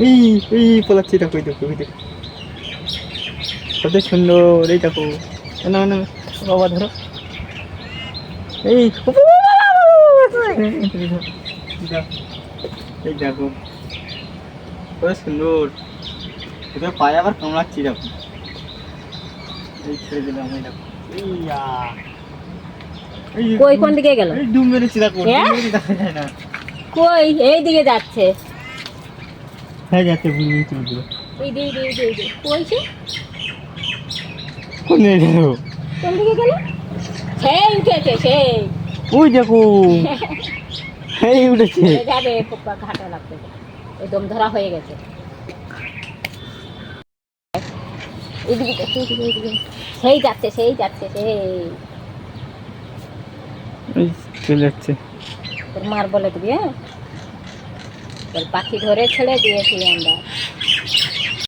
এই এই পলাচ্ছি, দেখো এই দেখো এই দেখো কত সুন্দর। এই দেখো, না না বাবা ধরো, এই এই দেখো কত সুন্দর। এটা পায়ে আবার কামড়াচ্ছি, দেখো এই ছেড়ে দিলাম। এই দেখো এই কই কোন দিকে গেল? এই ডুব মেরেছি, দেখো হ্যাঁ? ডুব মেরেছি, দেখা যায় না। কই এই দিকে যাচ্ছে। হ্যাঁ যাচ্ছে, বুঝলি চলে দিল। এই দে দে দে দে কইছে কোন দিকে গেল? কোন দিকে গেল? সেই উঠেছে সেই। ওই দেখো এই উঠেছে। চলে যাবে পোকা ঘাটা লাগবে। একদম ধরা হয়ে গেছে। এইদিকে দেখো, এইদিকে এইদিকে। সেই যাচ্ছে সেই যাচ্ছে সেই। এই চলে যাচ্ছে। তোর মার বলে দিবি, হ্যাঁ? তোর পাখি ধরে ছেড়ে দিয়েছি আমরা।